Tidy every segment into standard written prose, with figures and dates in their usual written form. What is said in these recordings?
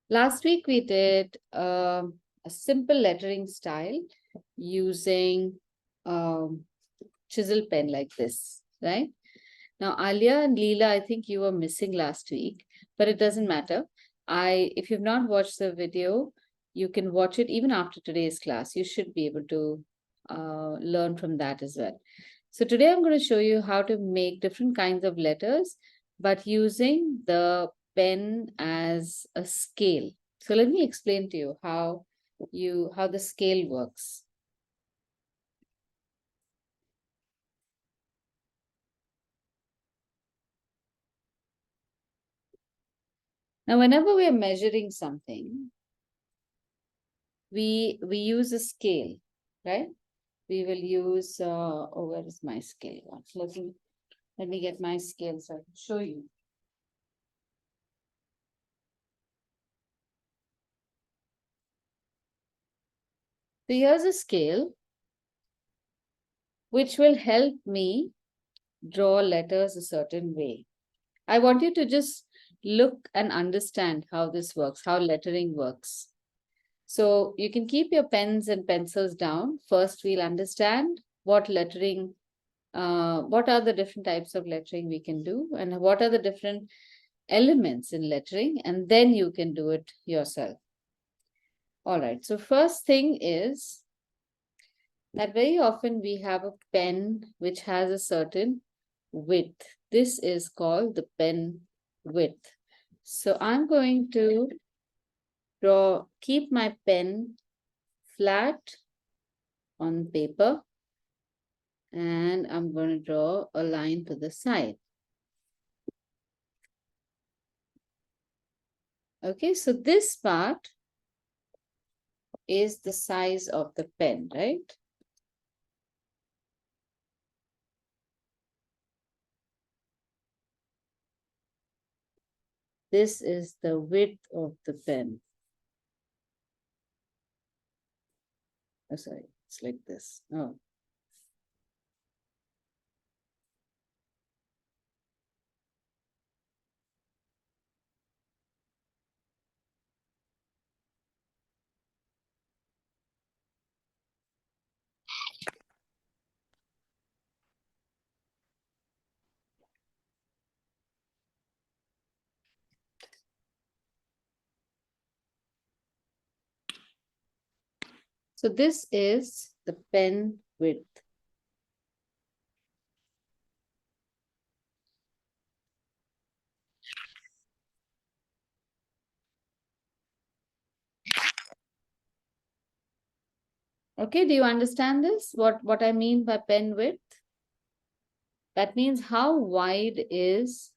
Last week we did a simple lettering style using chisel pen like this, right? Now, Alia and Leela, I think you were missing last week, but it doesn't matter. If you've not watched the video, you can watch it even after today's class. You should be able to learn from that as well. So today I'm going to show you how to make different kinds of letters, but using the pen as a scale. So let me explain to you how the scale works. Now, whenever we are measuring something, we use a scale, right? We will use oh, where is my scale? Let me get my scale so I can show you. So here's a scale which will help me draw letters a certain way. I want you to just look and understand how this works, how lettering works. So you can keep your pens and pencils down. First, we'll understand what lettering, what are the different types of lettering we can do, and what are the different elements in lettering, and then you can do it yourself. All right, so first thing is that very often we have a pen which has a certain width. This is called the pen width. So I'm going to keep my pen flat on paper, and I'm going to draw a line to the side. Okay, so this part is the size of the pen, right? This is the width of the pen. Oh, sorry, it's like this. Oh. So this is the pen width. Okay, do you understand this? What I mean by pen width? That means how wide is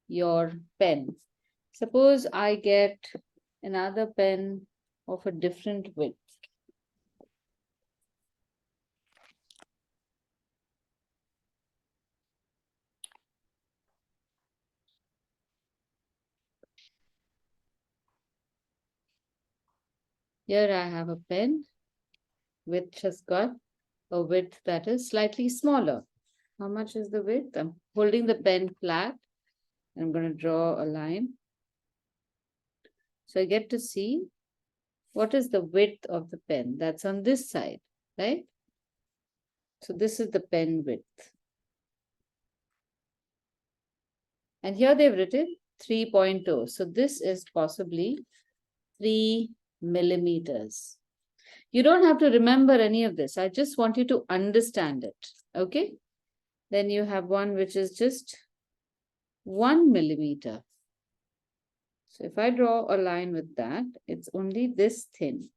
your pen. Suppose I get another pen of a different width. Here I have a pen which has got a width that is slightly smaller. How much is the width? I'm holding the pen flat. I'm going to draw a line. So I get to see what is the width of the pen. That's on this side, right? So this is the pen width. And here they've written 3.0. So this is possibly 3 millimeters. You don't have to remember any of this. I just want you to understand it. Okay. Then you have one which is just 1 millimeter. So if I draw a line with that, it's only this thin.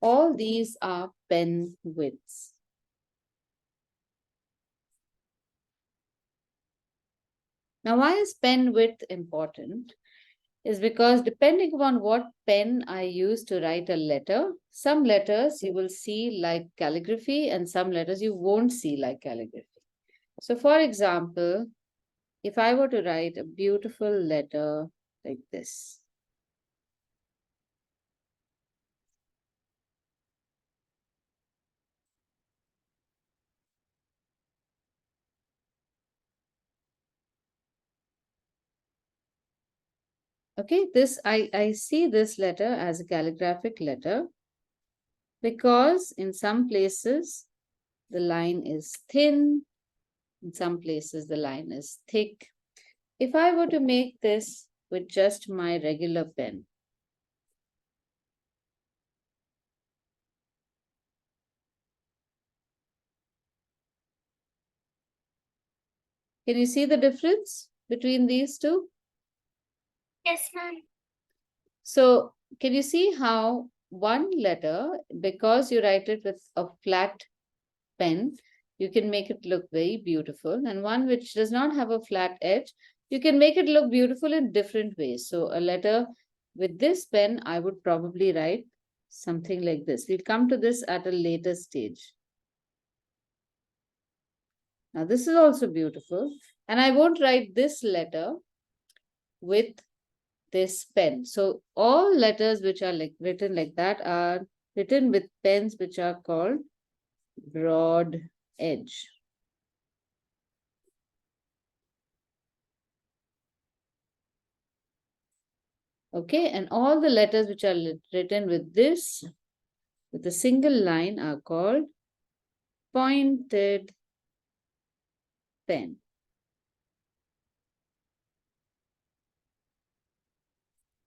All these are pen widths. Now, why is pen width important? Is because depending upon what pen I use to write a letter, some letters you will see like calligraphy and some letters you won't see like calligraphy. So for example, if I were to write a beautiful letter like this, Okay, I see this letter as a calligraphic letter because in some places the line is thin, in some places the line is thick. If I were to make this with just my regular pen, can you see the difference between these two? Yes, ma'am. So, can you see how one letter, because you write it with a flat pen, you can make it look very beautiful, and one which does not have a flat edge, you can make it look beautiful in different ways. So, a letter with this pen, I would probably write something like this. We'll come to this at a later stage. Now, this is also beautiful, and I won't write this letter with this pen. So all letters which are like written like that are written with pens which are called broad edge. Okay, and all the letters which are written with this, with a single line, are called pointed pen.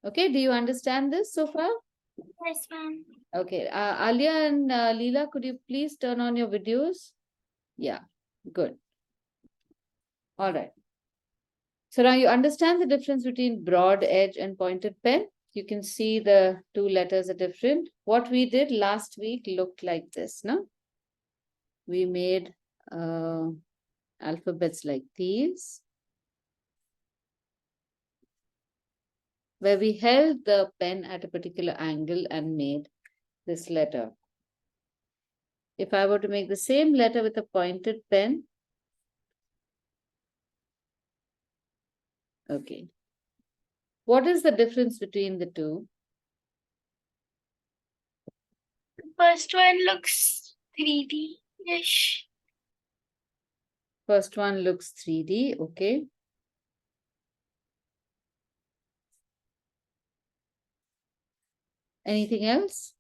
Okay, do you understand this so far? Yes, ma'am. Okay, Alia and Leela, could you please turn on your videos? Yeah, good. All right. So now you understand the difference between broad edge and pointed pen. You can see the two letters are different. What we did last week looked like this, no? We made alphabets like these, where we held the pen at a particular angle and made this letter. If I were to make the same letter with a pointed pen, okay. What is the difference between the two? The first one looks 3D-ish. First one looks 3D, okay. Anything else?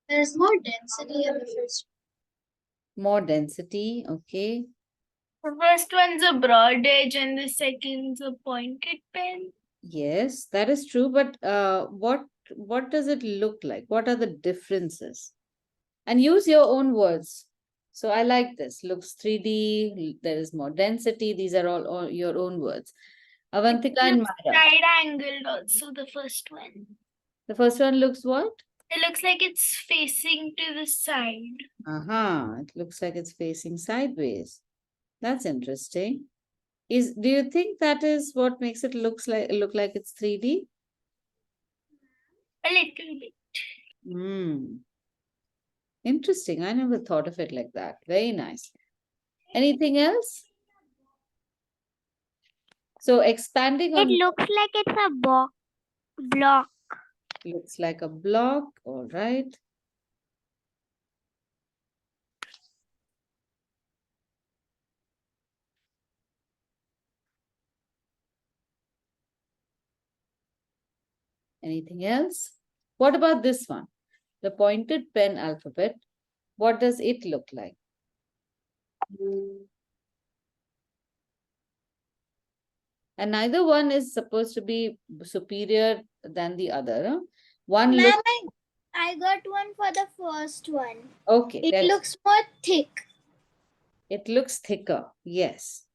There's more density in the first More density, okay. one. The first one's a broad edge and the second's a pointed pen. Yes, that is true. But what does it look like? What are the differences? And use your own words. So I like this. Looks 3D. There is more density. These are all your own words. Avantika It and looks Mara. side-angled also, the first one. The first one looks what? It looks like it's facing to the side. It looks like it's facing sideways. That's interesting. Do you think that is what makes it look like it's 3D? A little bit. Hmm. Interesting. I never thought of it like that. Very nice. Anything else? So expanding It on looks like it's a block. looks like a block. All right. Anything else? What about this one? The pointed pen alphabet. What does it look like? And neither one is supposed to be superior than the other. Huh? One Ma'am, looks I got one for the first one. okay. It looks more thick. It looks thicker. Yes.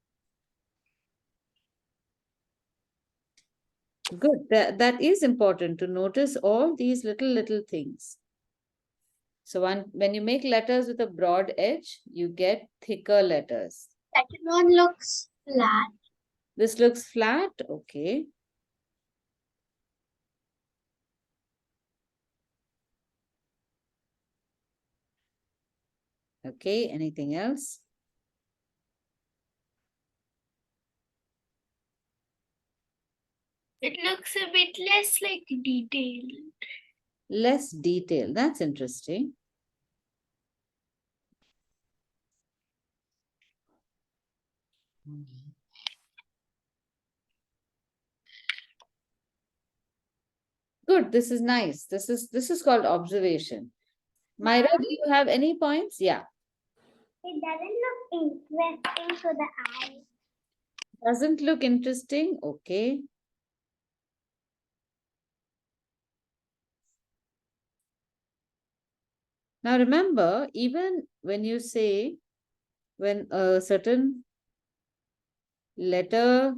Good. That is important to notice all these little things. So when you make letters with a broad edge, you get thicker letters. Second one looks flat. This looks flat. Okay. Okay. Anything else? It looks a bit less like detailed. Less detail. That's interesting. good. This is nice. This is called observation. Myra, do you have any points? Yeah. It doesn't look interesting to the eye. Doesn't look interesting. Okay. Now remember, even when you say when a certain letter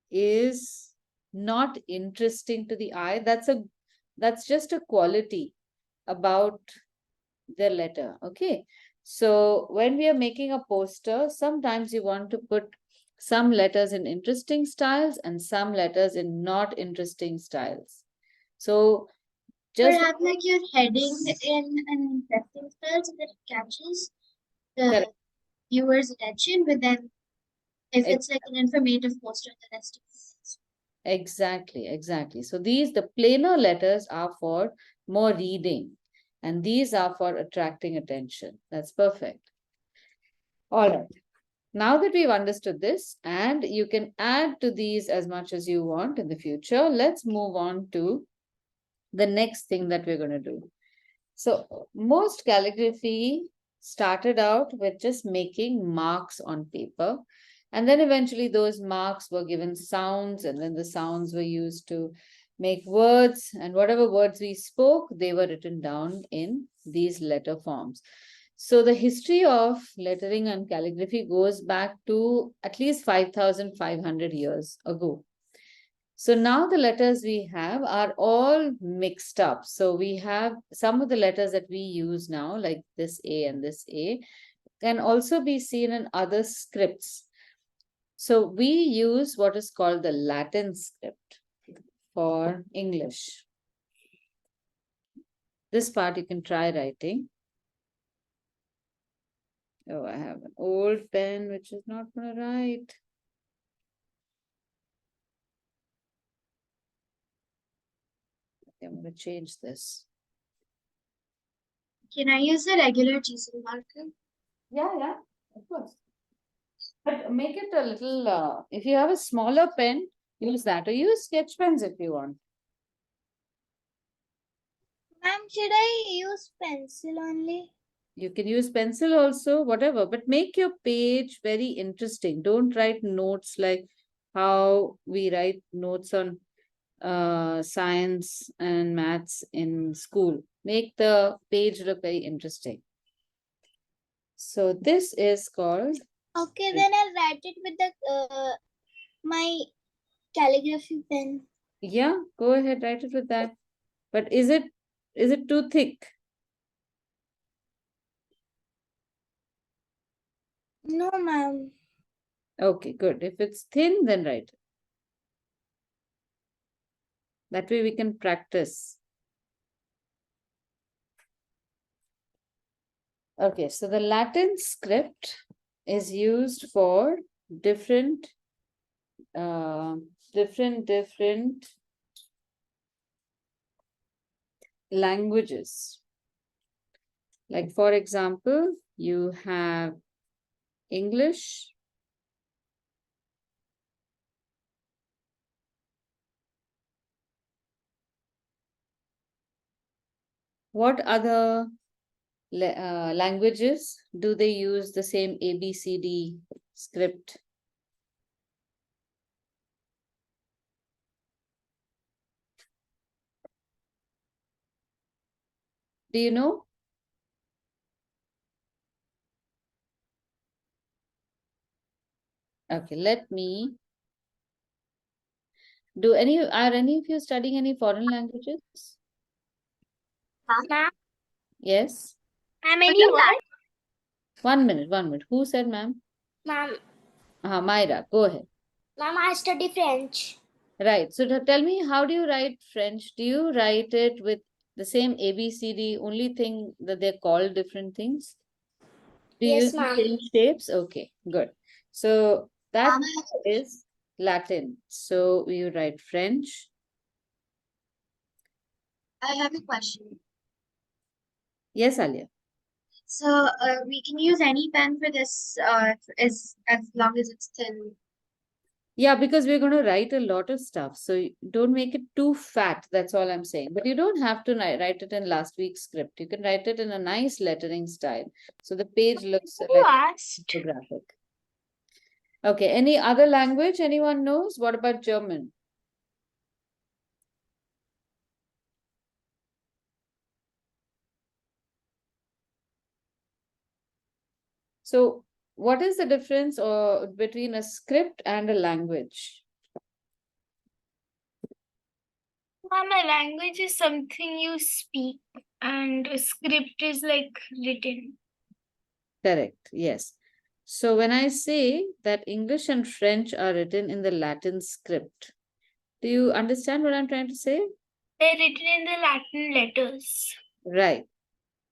is not interesting to the eye, that's just a quality about the letter. Okay. So when we are making a poster, sometimes you want to put some letters in interesting styles and some letters in not interesting styles. So just Perhaps like your heading in an interesting style so that it catches the correct. viewer's attention, but then if Ex- it's like an informative poster, the rest of it. Exactly. So the plainer letters are for more reading, and these are for attracting attention. That's perfect. All right. Now that we've understood this, and you can add to these as much as you want in the future, let's move on to the next thing that we're going to do. So, most calligraphy started out with just making marks on paper. And then eventually those marks were given sounds, and then the sounds were used to make words. And whatever words we spoke, they were written down in these letter forms. So, the history of lettering and calligraphy goes back to at least 5,500 years ago. So now the letters we have are all mixed up. So we have some of the letters that we use now, like this A and this A, can also be seen in other scripts. So we use what is called the Latin script for English. This part you can try writing. Oh, I have an old pen which is not going to write. Okay, I'm going to change this. Can I use the regular chisel marker? Yeah, of course. But make it a little, if you have a smaller pen, use that, or use sketch pens if you want. Ma'am, should I use pencil only? You can use pencil also, whatever, but make your page very interesting. Don't write notes like how we write notes on science and maths in school. Make the page look very interesting. So this is called. Okay, then I'll write it with the my calligraphy pen. Yeah, go ahead, write it with that. But is it too thick? No, ma'am. Okay, good. If it's thin, then write it. That way we can practice. Okay, so the Latin script is used for different different languages. Like for example, you have English, what other languages do they use the same ABCD script? Do you know? Okay, let me. Are any of you studying any foreign languages? Ma'am, Yes. I'm any what? 1 minute. Who said ma'am? Ma'am, Myra, go ahead. ma'am, I study French. Right. So tell me, how do you write French? Do you write it with the same ABCD, only thing that they're called different things? Do you Yes, use the ma'am. same shapes? Okay, good. So that Ma'am, is Latin. So you write French. I have a question. Yes, Alia. So we can use any pen for this as long as it's thin. Yeah, because we're going to write a lot of stuff. So don't make it too fat. That's all I'm saying. But you don't have to write it in last week's script. You can write it in a nice lettering style. So the page looks Who like asked? graphic. Okay. Any other language anyone knows? What about German? So what is the difference between a script and a language? Mama, language is something you speak, and a script is like written. Correct. Yes. So when I say that English and French are written in the Latin script, do you understand what I'm trying to say? They're written in the Latin letters. Right.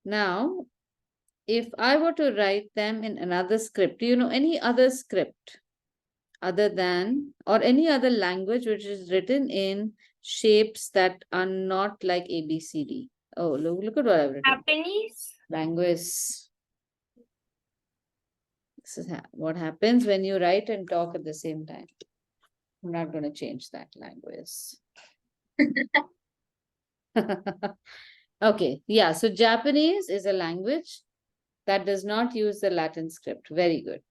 Now, if I were to write them in another script, do you know any other script other than, or any other language which is written in shapes that are not like ABCD? Oh, look at what I've written. Japanese? Language. This is what happens when you write and talk at the same time. I'm not going to change that language. Okay, yeah, so Japanese is a language that does not use the Latin script. Very good.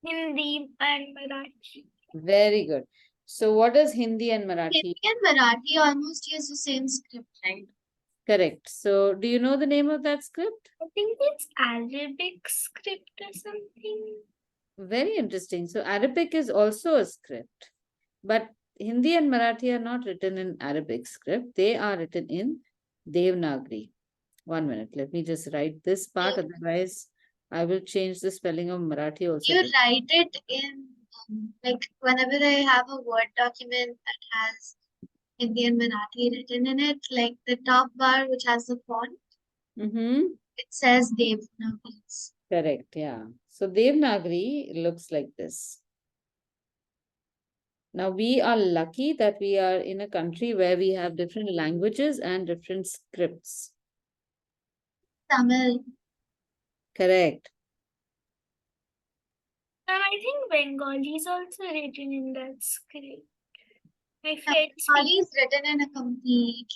Hindi and Marathi. Very good. So what does Hindi and Marathi? Hindi and Marathi almost use the same script, right? Correct. So do you know the name of that script? I think it's Arabic script or something. Very interesting. So Arabic is also a script, but Hindi and Marathi are not written in Arabic script. They are written in Devanagari. 1 minute. Let me just write this part. Otherwise, I will change the spelling of Marathi also. You write it in, like, whenever I have a Word document that has Hindi and Marathi written in it, like the top bar which has the font, it says Devanagari. Correct. Yeah. So Devanagari looks like this. Now we are lucky that we are in a country where we have different languages and different scripts. Tamil. Correct. And I think Bengali is also written in that script. My friend Bengali is written in a completely.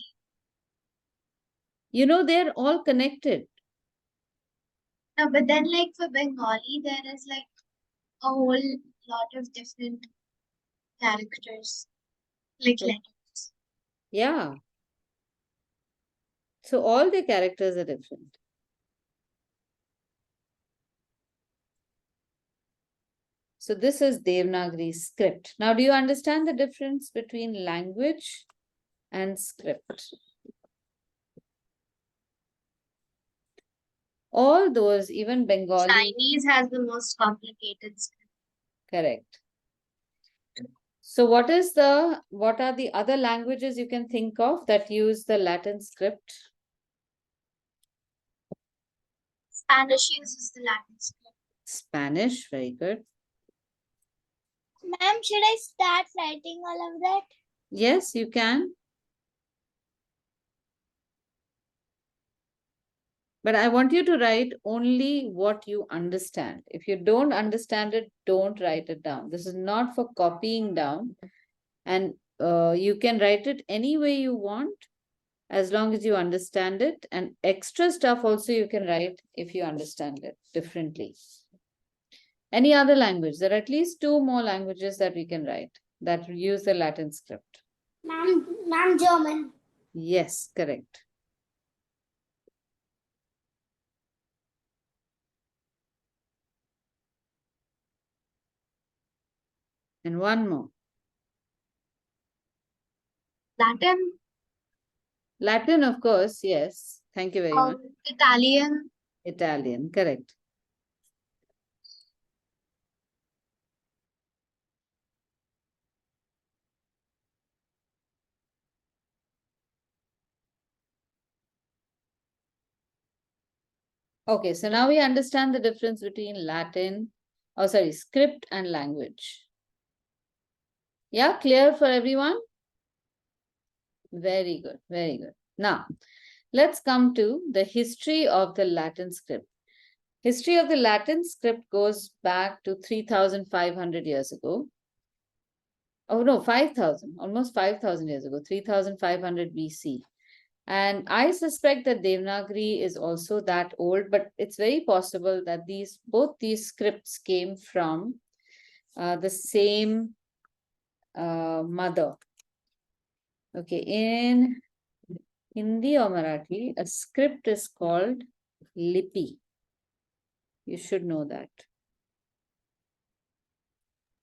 You know, they're all connected. No, but then like for Bengali, there is like a whole lot of different characters, like letters. Yeah. So all the characters are different. So this is Devanagari script. Now, do you understand the difference between language and script? All those, even Bengali. Chinese has the most complicated script. Correct. So what are the other languages you can think of that use the Latin script? Spanish uses the Latin script. Spanish, very good. Ma'am, should I start writing all of that? Yes, you can. But I want you to write only what you understand. If you don't understand it, don't write it down. This is not for copying down. And you can write it any way you want, as long as you understand it. And extra stuff also you can write if you understand it differently. Any other language? There are at least 2 more languages that we can write that use the Latin script. Ma'am, German. Yes, correct. And one more. Latin. Latin, of course, yes. Thank you very much. Italian. Italian, correct. Okay, so now we understand the difference between script and language. Yeah, clear for everyone? Very good, very good. Now, let's come to the history of the Latin script. History of the Latin script goes back to 3,500 years ago. Oh no, 5,000, almost 5,000 years ago, 3,500 BC. And I suspect that Devanagari is also that old, but it's very possible that both these scripts came from the same mother. Okay, in Hindi or Marathi, a script is called Lipi. You should know that.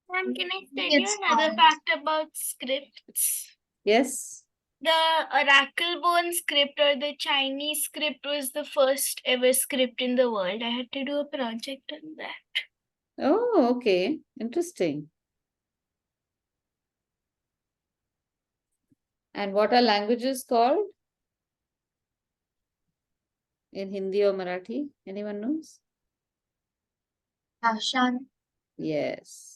Ma'am, can I tell It's you another font. fact about scripts? Yes? The oracle bone script or the Chinese script was the first ever script in the world. I had to do a project on that. Oh, okay. Interesting. And what are languages called in Hindi or Marathi? Anyone knows? Shan. Yes.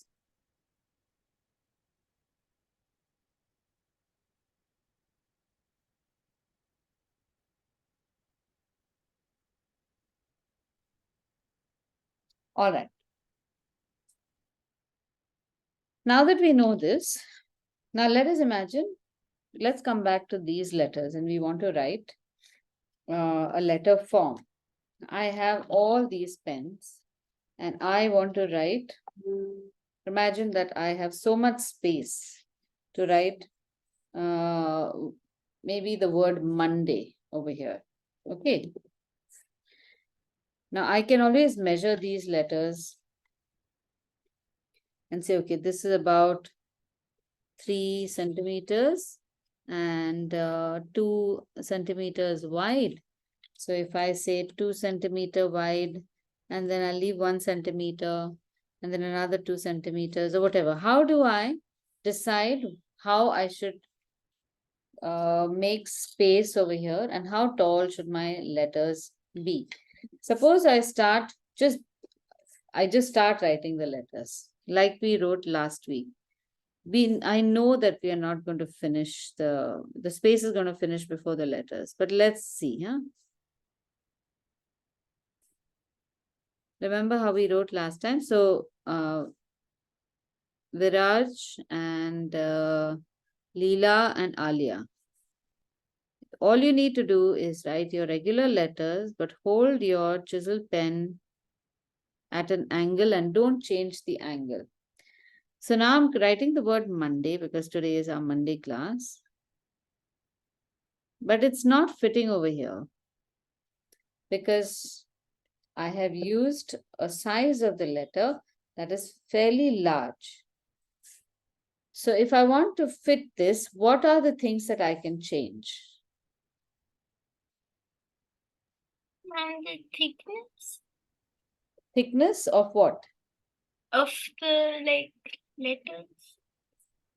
All right. Now that we know this, now let us imagine, let's come back to these letters and we want to write a letter form. I have all these pens and I want to write, imagine that I have so much space to write maybe the word Monday over here. Okay. Now I can always measure these letters and say, okay, this is about 3 centimeters and 2 centimeters wide. So if I say 2 centimeter wide and then I leave 1 centimeter and then another 2 centimeters or whatever, how do I decide how I should make space over here and how tall should my letters be? Suppose I just start writing the letters like we wrote last week. I know that we are not going to finish the space is going to finish before the letters, but let's see, huh? Remember how we wrote last time? So Viraj and Leela and Alia. All you need to do is write your regular letters, but hold your chisel pen at an angle and don't change the angle. So now I'm writing the word Monday because today is our Monday class. But it's not fitting over here because I have used a size of the letter that is fairly large. So if I want to fit this, what are the things that I can change? And the thickness Thickness of what? of the letters.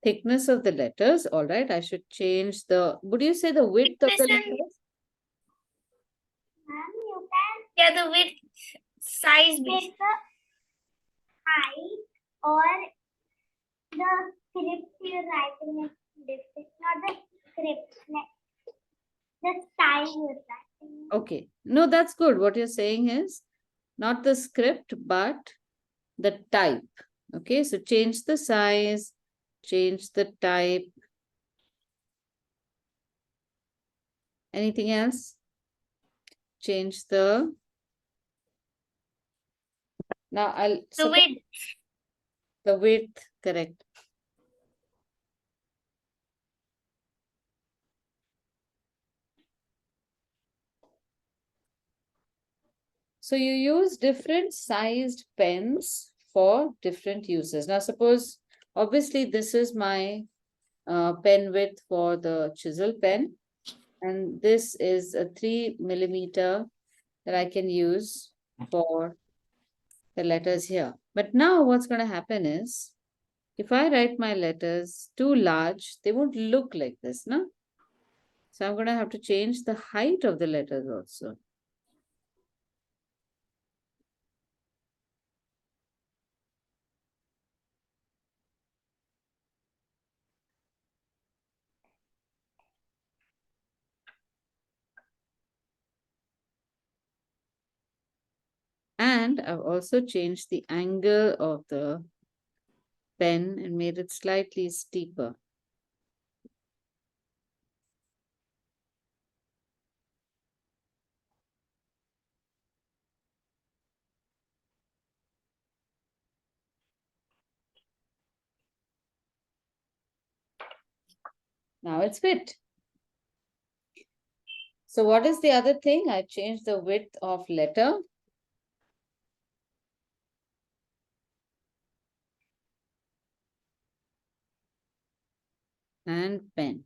Thickness of the letters. All right, I should change would you say the width of the Thickness and- letters? Ma'am, you can. Yeah, the width size basically. Height or the script you're writing is different, not the script, like the style you're writing. Okay, no, that's good. What you're saying is not the script, but the type. Okay, so change the size, change the type. Anything else? Change now I'll The width. the width, correct. So you use different sized pens for different uses. Now suppose, obviously this is my pen width for the chisel pen. And this is a 3 millimeter that I can use for the letters here. But now what's going to happen is, if I write my letters too large, they won't look like this, no? So I'm going to have to change the height of the letters also. And I've also changed the angle of the pen and made it slightly steeper. Now it's fit. So what is the other thing? I changed the width of letter. And pen.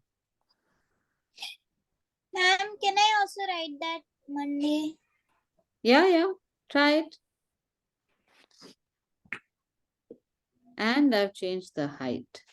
Ma'am, can I also write that Monday? Yeah, try it. And I've changed the height.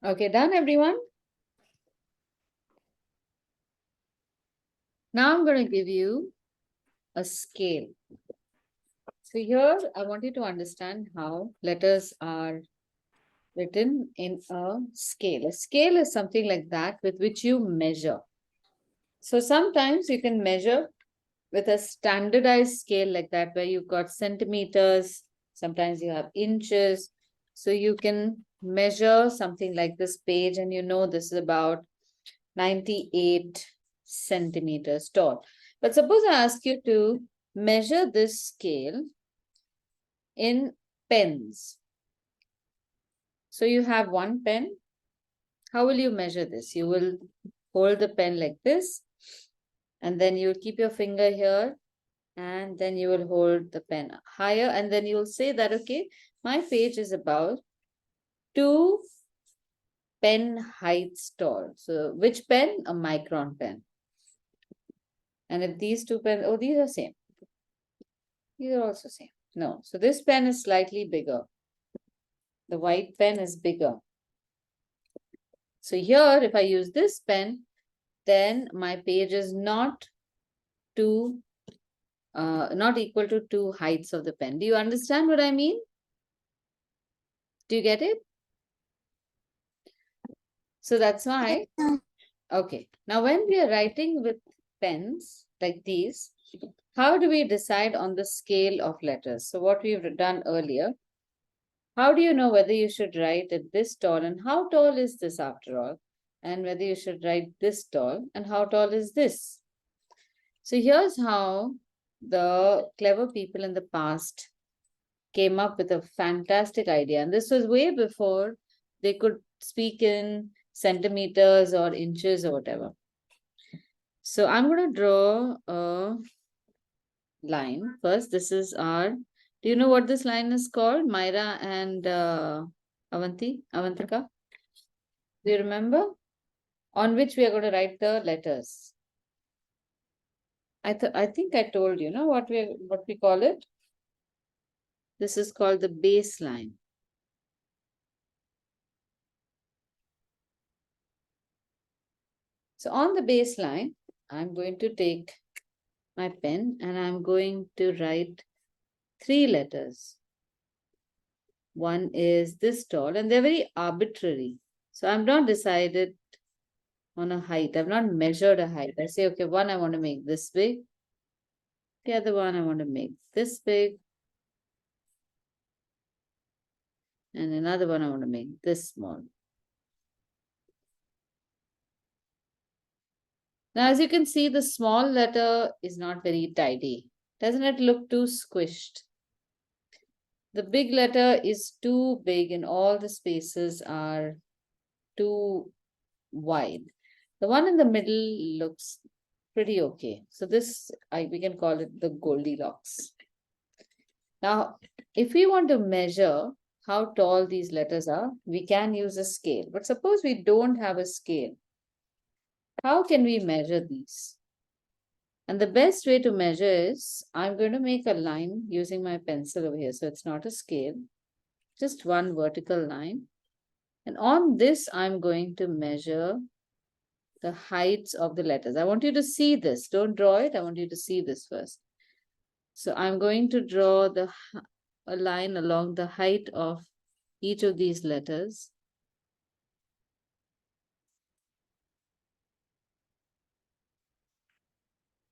Okay, done everyone? Now I'm going to give you a scale. So here I want you to understand how letters are written in a scale. A scale is something like that with which you measure. So sometimes you can measure with a standardized scale like that, where you've got centimeters, sometimes you have inches. So you can measure something like this page and you know this is about 98 centimeters tall. But suppose I ask you to measure this scale in pens. So you have one pen. How will you measure this? You will hold the pen like this, and then you will keep your finger here, and then you will hold the pen higher, and then you will say that, okay, my page is about 2 pen heights tall. So which pen? A micron pen. And if these two pens, oh, these are same. These are also same. No, so this pen is slightly bigger. The white pen is bigger. So here, if I use this pen, then my page is not equal to 2 heights of the pen. Do you understand what I mean? Do you get it? So that's why, okay. Now when we are writing with pens like these, how do we decide on the scale of letters? So what we've done earlier, how do you know whether you should write it this tall and how tall is this after all? And whether you should write this tall and how tall is this? So here's how the clever people in the past came up with a fantastic idea. And this was way before they could speak in centimeters or inches or whatever. So I'm going to draw a line first. This is our, do you know what this line is called? Myra and Avantika? Do you remember? On which we are going to write the letters. I think I told you, know what we call it? This is called the baseline. So on the baseline, I'm going to take my pen and I'm going to write 3 letters. One is this tall and they're very arbitrary. So I'm not decided on a height. I've not measured a height. I say, okay, one I want to make this big. The other one I want to make this big. And another one I want to make this small. Now, as you can see, the small letter is not very tidy. Doesn't it look too squished? The big letter is too big and all the spaces are too wide. The one in the middle looks pretty okay. So this, we can call it the Goldilocks. Now, if we want to measure how tall these letters are, we can use a scale. But suppose we don't have a scale. How can we measure these? And the best way to measure is, I'm going to make a line using my pencil over here. So it's not a scale, just one vertical line. And on this, I'm going to measure the heights of the letters. I want you to see this. Don't draw it. I want you to see this first. So I'm going to draw a line along the height of each of these letters.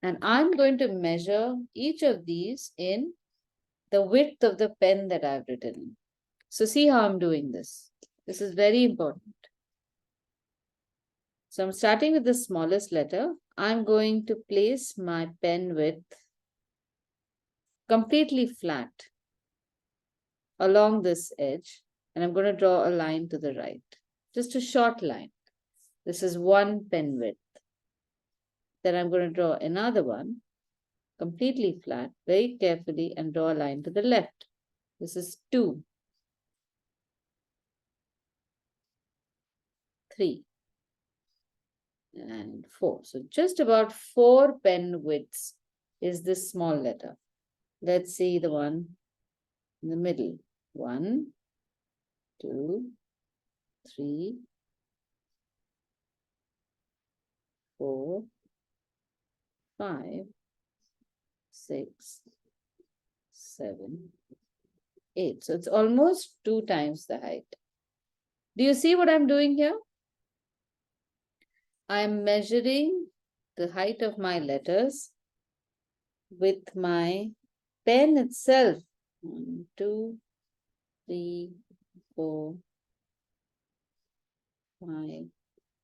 And I'm going to measure each of these in the width of the pen that I've written. So see how I'm doing this. This is very important. So I'm starting with the smallest letter. I'm going to place my pen width completely flat along this edge. And I'm going to draw a line to the right. Just a short line. This is one pen width. Then I'm going to draw another one completely flat, very carefully, and draw a line to the left. This is 2, 3, and 4. So just about 4 pen widths is this small letter. Let's see the one in the middle. 1, 2, 3, 4, 5, 6, 7, 8. So it's almost 2 times the height. Do you see what I'm doing here? I'm measuring the height of my letters with my pen itself. 1, 2, 3, 4, 5,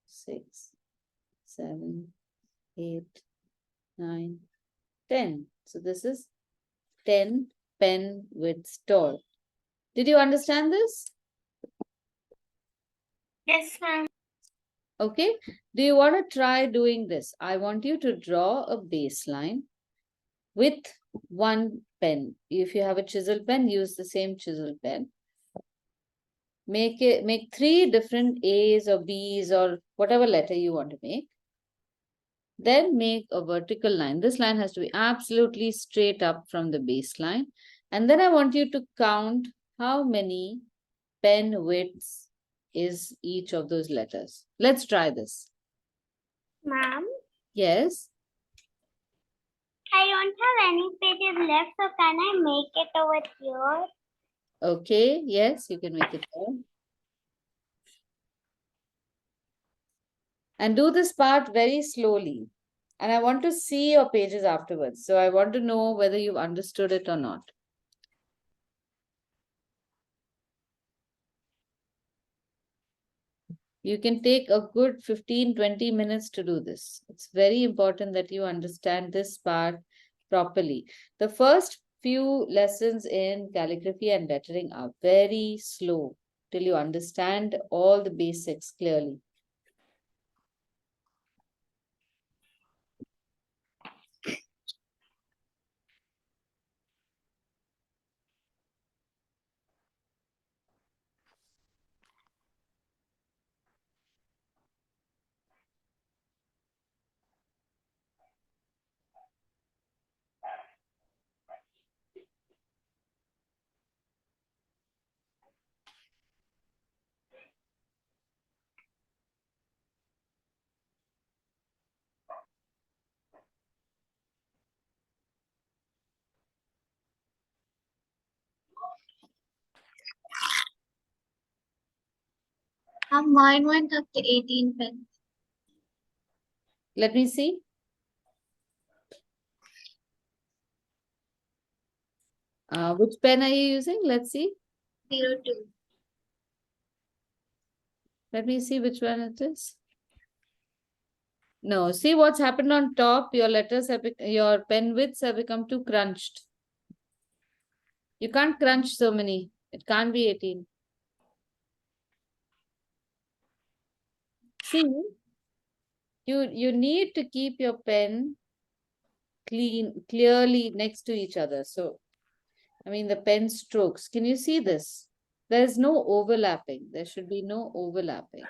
6, 7, 8, 9, 10. So this is 10 pen widths tall. Did you understand this? Yes, ma'am. Okay. Do you want to try doing this? I want you to draw a baseline with one pen. If you have a chisel pen, use the same chisel pen. Make 3 different A's or B's or whatever letter you want to make. Then make a vertical line. This line has to be absolutely straight up from the baseline. And then I want you to count how many pen widths is each of those letters. Let's try this. Ma'am, Yes. I don't have any pages left, so can I make it over here? Okay. Yes, you can make it more. And do this part very slowly. And I want to see your pages afterwards. So I want to know whether you've understood it or not. You can take a good 15-20 minutes to do this. It's very important that you understand this part properly. The first few lessons in calligraphy and lettering are very slow till you understand all the basics clearly. Mine went up to 18 pens. Let me see. Which pen are you using? Let's see. 02. Let me see which one it is. No, see what's happened on top. Your letters have, your pen widths have become too crunched. You can't crunch so many. It can't be 18. See, you need to keep your pen clearly next to each other. So, I mean, the pen strokes. Can you see this? There's no overlapping. There should be no overlapping.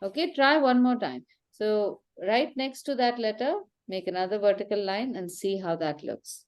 Okay, try one more time. So, right next to that letter, make another vertical line and see how that looks.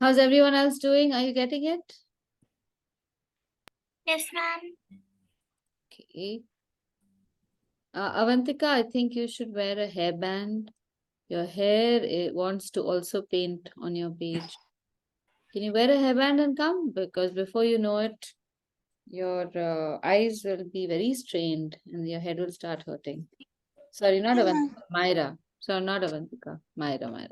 How's everyone else doing? Are you getting it? Yes, ma'am. Okay. Avantika, I think you should wear a hairband. Your hair it wants to also paint on your page. Can you wear a hairband and come? Because before you know it, your eyes will be very strained and your head will start hurting. Sorry, not Avantika, Myra. Sorry, not Avantika, Myra.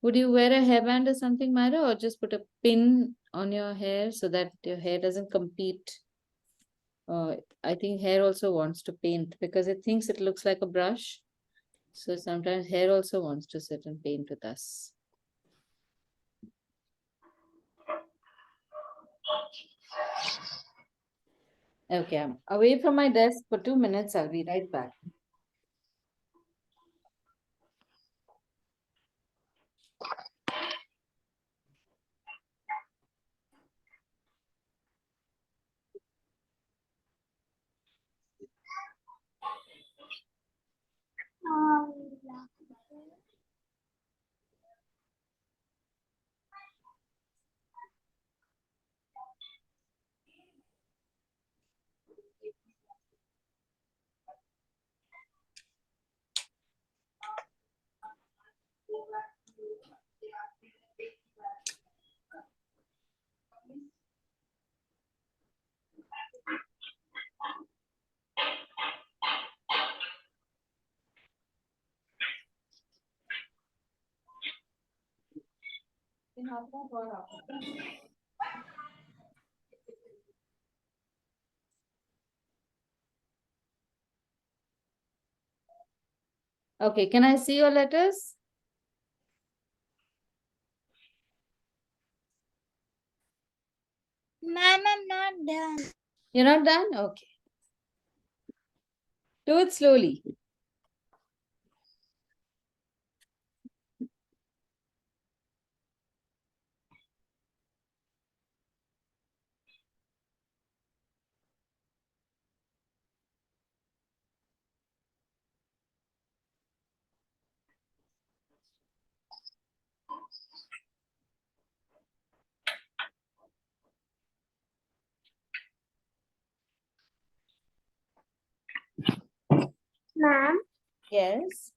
Would you wear a hairband or something, Myra, or just put a pin on your hair so that your hair doesn't compete? I think hair also wants to paint because it thinks it looks like a brush. So sometimes hair also wants to sit and paint with us. Okay, I'm away from my desk for 2 minutes. I'll be right back. Yeah. Okay, can I see your letters? Ma'am, I'm not done. You're not done? Okay. Do it slowly. Ma'am, Yes.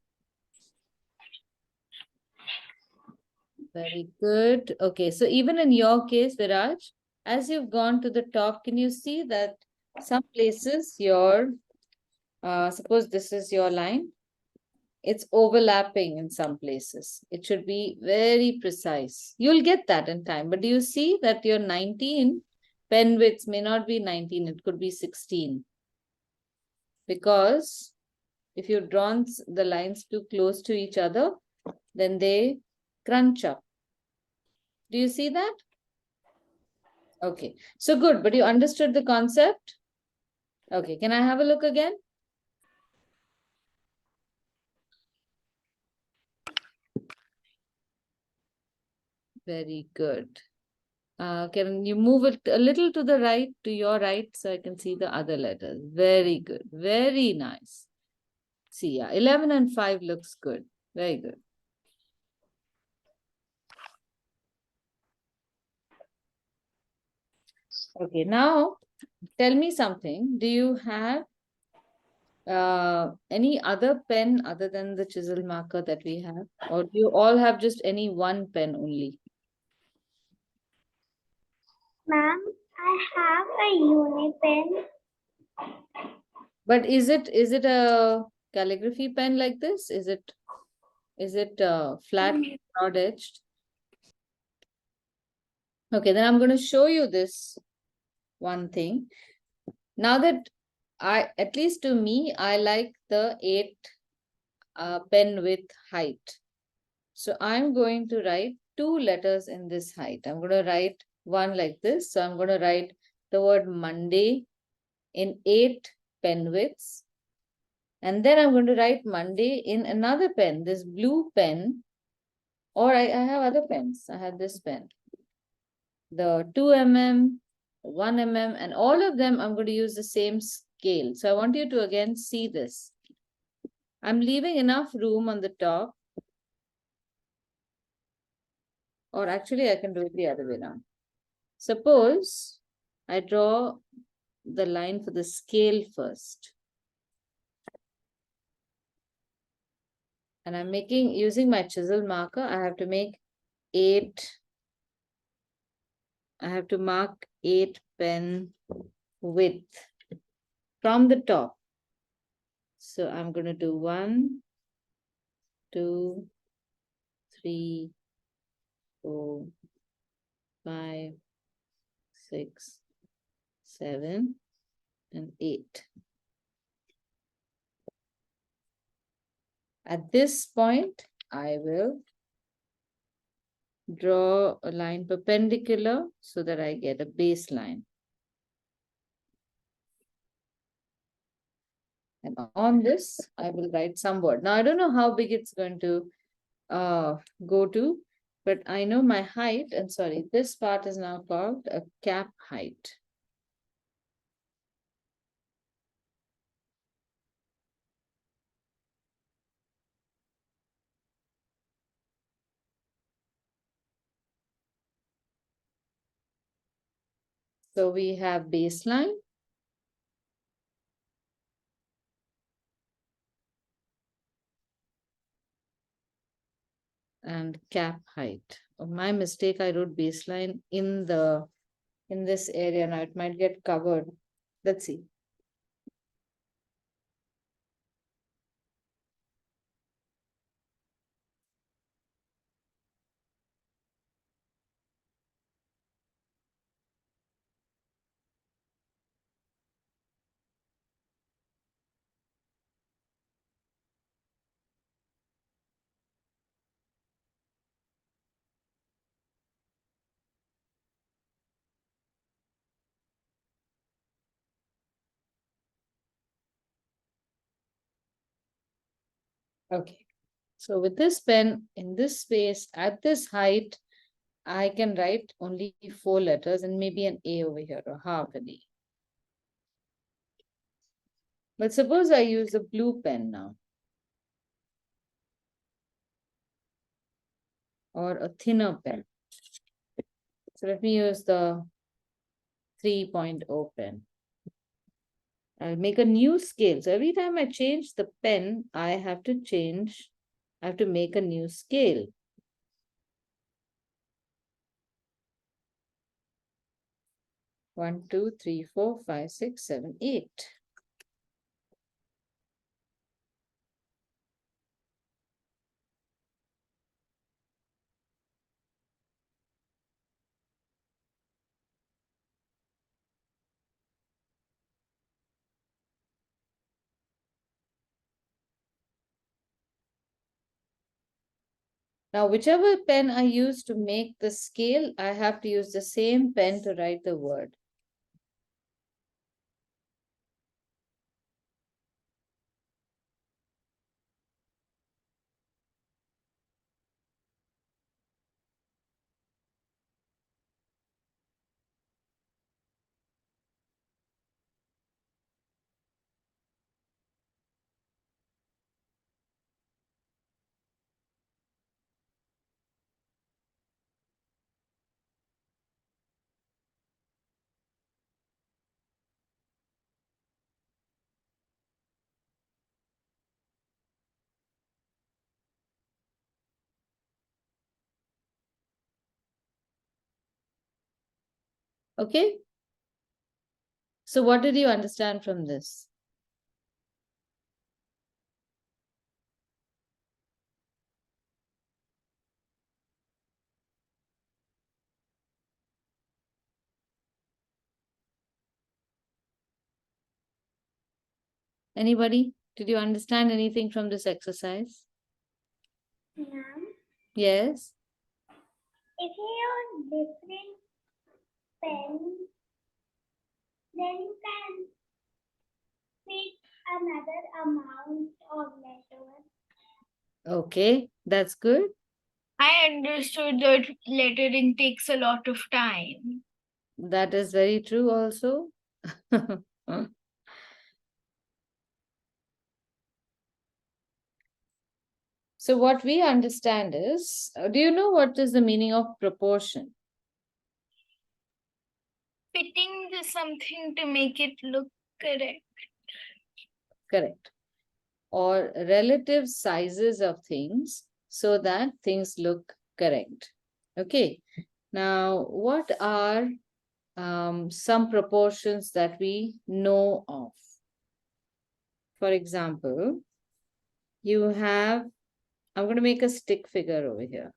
Very good. Okay, so even in your case, Viraj, as you've gone to the top, can you see that some places your, suppose this is your line, it's overlapping in some places. It should be very precise. You'll get that in time. But do you see that your 19 pen widths may not be 19, it could be 16. Because if you've drawn the lines too close to each other, then they crunch up. Do you see that? Okay, so good, but you understood the concept? Okay, can I have a look again? Very good. Can you move it a little to the right, to your right, so I can see the other letters? Very good. Very nice. See, yeah, 11 and 5 looks good. Very good. Okay, now tell me something. Do you have any other pen other than the chisel marker that we have? Or do you all have just any one pen only? ma'am, I have a uni pen. But is it a calligraphy pen like this? Is it flat, broad edged? Okay, then I'm going to show you this one thing. Now that at least to me, I like the 8 pen width height. So I'm going to write 2 letters in this height. I'm going to write one like this. So I'm going to write the word Monday in 8 pen widths. And then I'm going to write Monday in another pen, this blue pen, or I have other pens. I have this pen, the 2 mm, 1 mm, and all of them I'm going to use the same scale. So I want you to again see this. I'm leaving enough room on the top, or actually I can do it the other way around. Suppose I draw the line for the scale first. And I'm using my chisel marker, I have to make 8, I have to mark 8 pen width from the top. So I'm going to do 1, 2, 3, 4, 5, 6, 7, and 8. At this point, I will draw a line perpendicular so that I get a baseline. And on this, I will write some word. Now, I don't know how big it's going to go to, but I know my height, and sorry, this part is now called a cap height. So we have baseline. And cap height. Oh, my mistake, I wrote baseline in this area. Now it might get covered. Let's see. Okay. So with this pen, in this space, at this height, I can write only 4 letters and maybe an A over here or half an A. But suppose I use a blue pen now. Or a thinner pen. So let me use the 3.0 pen. I'll make a new scale. So every time I change the pen, I have to make a new scale. One, two, three, 4, 5, 6, 7, 8. Now, whichever pen I use to make the scale, I have to use the same pen to write the word. Okay? So what did you understand from this? Anybody? Did you understand anything from this exercise? Ma'am, Yes? if you use different pens, then you can fit another amount of letters. Okay, that's good. I understood that lettering takes a lot of time. That is very true also. So what we understand is, do you know what is the meaning of proportion? Fitting the something to make it look correct. Correct. Or relative sizes of things so that things look correct. Okay. Now, what are some proportions that we know of? For example, you have, I'm going to make a stick figure over here.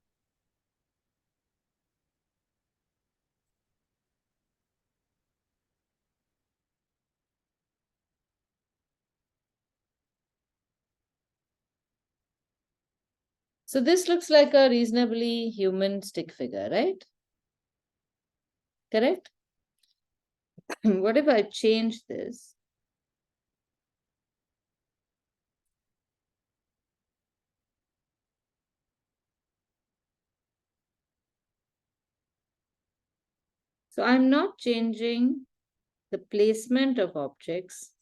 So this looks like a reasonably human stick figure, right? Correct? What if I change this? So I'm not changing the placement of objects,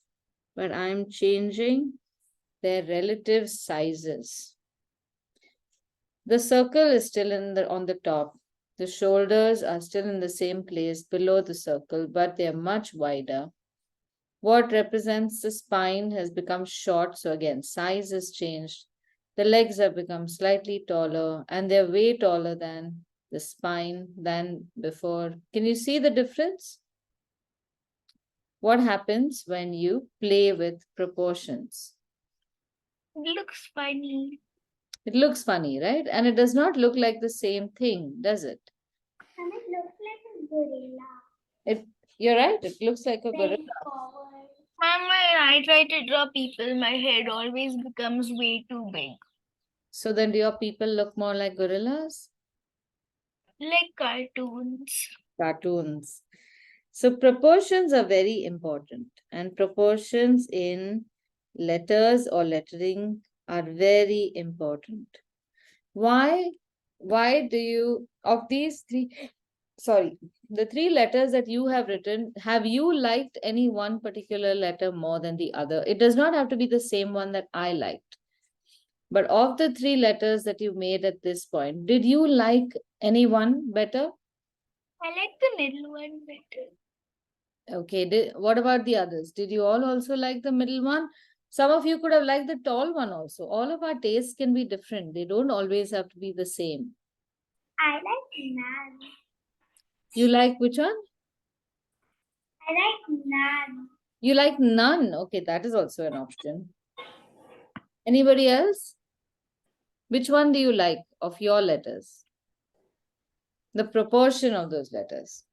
but I'm changing their relative sizes. The circle is still on the top. The shoulders are still in the same place below the circle, but they are much wider. What represents the spine has become short, so again, size has changed. The legs have become slightly taller, and they're way taller than the spine than before. Can you see the difference? What happens when you play with proportions? It looks funny. It looks funny, right? And it does not look like the same thing, does it? And it looks like a gorilla. You're right, it looks like a gorilla. Bent forward. Mom, when I try to draw people, my head always becomes way too big. So then do your people look more like gorillas? Like cartoons. Cartoons. So proportions are very important, and proportions in letters or lettering are very important. Why do you, of these three, sorry, the three letters that you have written, have you liked any one particular letter more than the other? It does not have to be the same one that I liked. But of the three letters that you made at this point, did you like any one better? I like the middle one better. Okay, what about the others? Did you all also like the middle one? Some of you could have liked the tall one also. All of our tastes can be different. They don't always have to be the same. I like none. You like which one? I like none. You like none. Okay, that is also an option. Anybody else? Which one do you like of your letters? The proportion of those letters.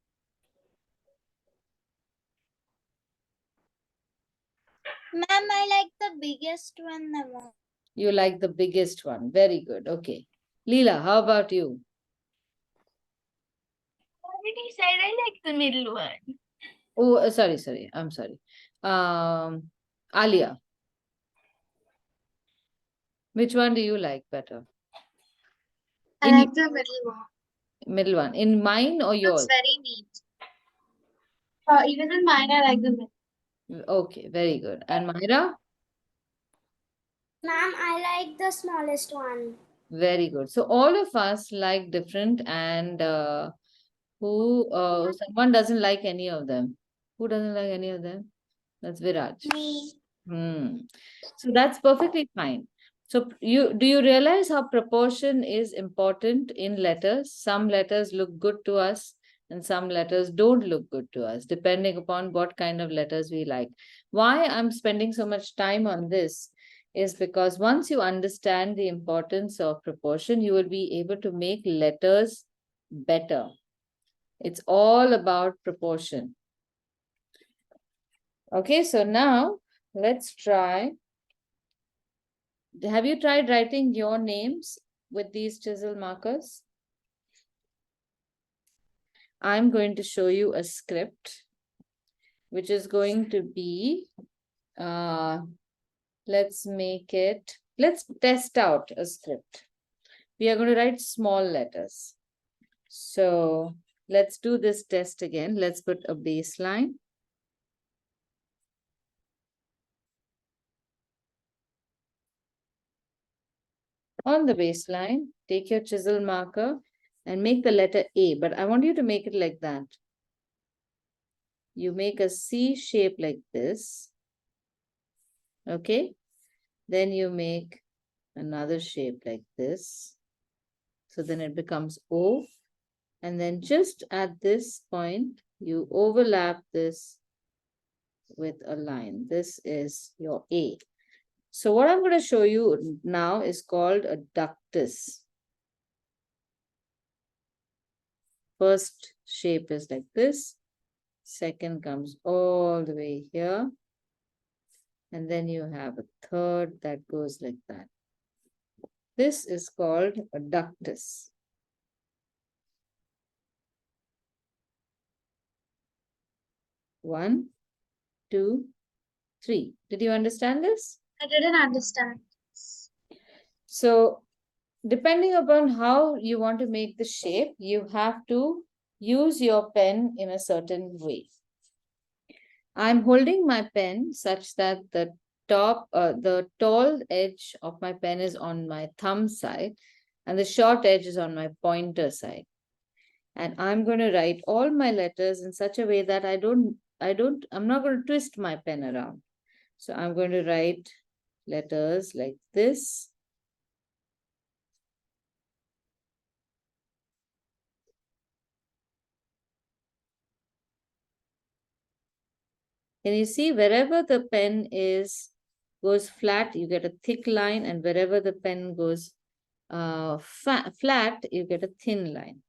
Ma'am, I like the biggest one the most. You like the biggest one. Very good. Okay. Leela, how about you? Already said I like the middle one. Oh, sorry. I'm sorry. Alia, which one do you like better? I In like the middle one. middle one. In mine or Looks yours? very neat. Even in mine, I like the middle. Okay, very good. And Myra? Ma'am, I like the smallest one. Very good. So all of us like different, and someone doesn't like any of them. Who doesn't like any of them? That's Viraj. Me. So that's perfectly fine. So do you realize how proportion is important in letters? Some letters look good to us and some letters don't look good to us, depending upon what kind of letters we like. Why I'm spending so much time on this is because once you understand the importance of proportion, you will be able to make letters better. It's all about proportion. Okay, so now let's try. Have you tried writing your names with these chisel markers? I'm going to show you a script, which is going to be, let's test out a script. We are going to write small letters. So let's do this test again. Let's put a baseline. On the baseline, take your chisel marker and make the letter A, but I want you to make it like that. You make a C shape like this. Okay. Then you make another shape like this. So then it becomes O. And then just at this point, you overlap this with a line. This is your A. So what I'm going to show you now is called a ductus. First shape is like this. Second comes all the way here. And then you have a third that goes like that. This is called a ductus. 1, 2, 3. Did you understand this? I didn't understand. So, depending upon how you want to make the shape, you have to use your pen in a certain way. I'm holding my pen such that the tall edge of my pen is on my thumb side and the short edge is on my pointer side. And I'm going to write all my letters in such a way that I'm not going to twist my pen around. So I'm going to write letters like this. Can you see wherever the pen goes flat, you get a thick line, and wherever the pen goes flat, you get a thin line.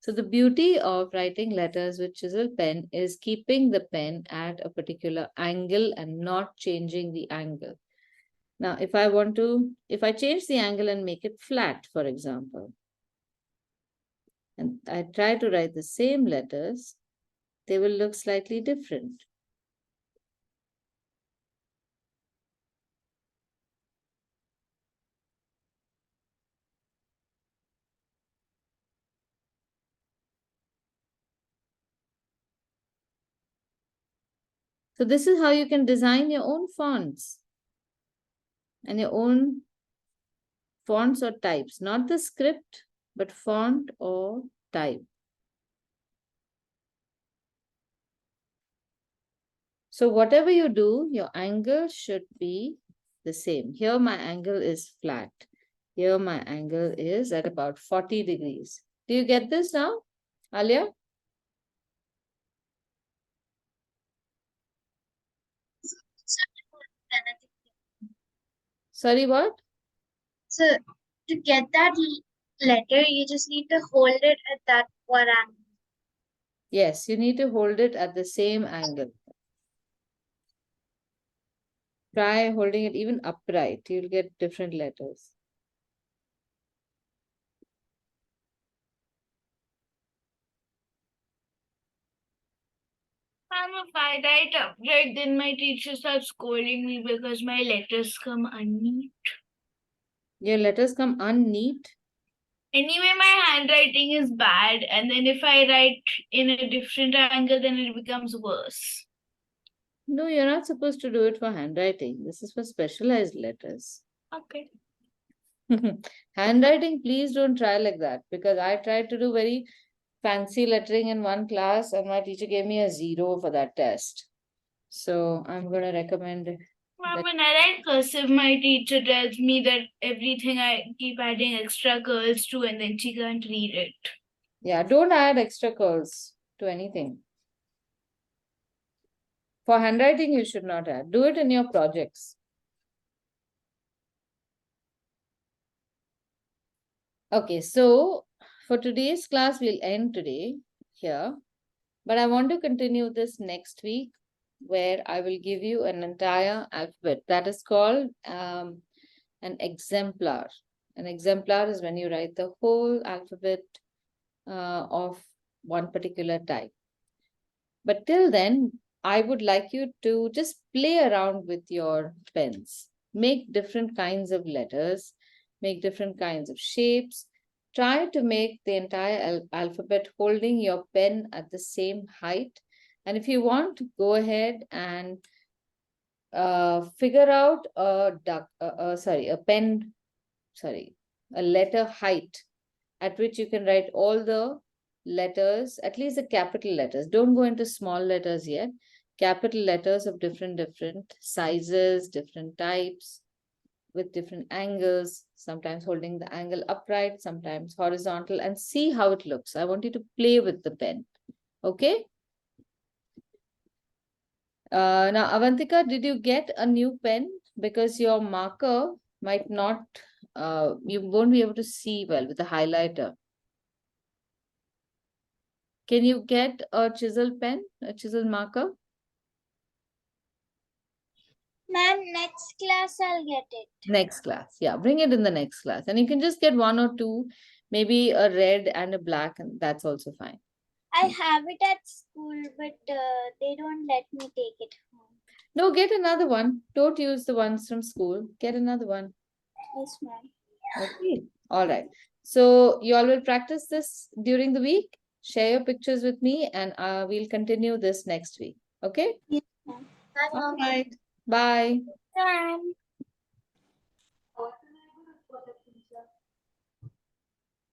So the beauty of writing letters with chisel pen is keeping the pen at a particular angle and not changing the angle. Now, if I change the angle and make it flat, for example, and I try to write the same letters, they will look slightly different. So this is how you can design your own fonts and your own Fonts or types, not the script, but font or type. So whatever you do, your angle should be the same. Here my angle is flat. Here my angle is at about 40 degrees. Do you get this now, Alia? Sorry, what? So to get that letter, you just need to hold it at that one angle. Yes, you need to hold it at the same angle. Try holding it even upright. You'll get different letters. If I write upright, then my teacher starts scolding me because my letters come unneat. Your letters come unneat. Anyway, my handwriting is bad, and then if I write in a different angle, then it becomes worse. No, you're not supposed to do it for handwriting. This is for specialized letters. Okay. Handwriting, please don't try like that, because I tried to do very fancy lettering in one class and my teacher gave me a 0 for that test. So I'm going to recommend Well, when I write cursive, my teacher tells me that everything I keep adding extra curls to, and then she can't read it. Yeah, don't add extra curls to anything. For handwriting, you should not add. Do it in your projects. Okay, so for today's class, we'll end today here. But I want to continue this next week, where I will give you an entire alphabet that is called an exemplar. An exemplar is when you write the whole alphabet of one particular type. But till then, I would like you to just play around with your pens. Make different kinds of letters, make different kinds of shapes. Try to make the entire alphabet holding your pen at the same height. And if you want, go ahead and figure out a letter height at which you can write all the letters, at least the capital letters. Don't go into small letters yet. Capital letters of different sizes, different types, with different angles, sometimes holding the angle upright, sometimes horizontal, and see how it looks. I want you to play with the pen. Okay? Now, Avantika, did you get a new pen? Because your marker might not, you won't be able to see well with the highlighter. Can you get a chisel pen, a chisel marker? Ma'am, next class I'll get it. Next class. Yeah, bring it in the next class. And you can just get one or two, maybe a red and a black, and that's also fine. I have it at school, but they don't let me take it home. No, get another one. Don't use the ones from school. Get another one. Yes, ma'am. Okay. All right. So you all will practice this during the week. Share your pictures with me, and we'll continue this next week. Okay? Yes, ma'am. All right. Bye. Ma'am.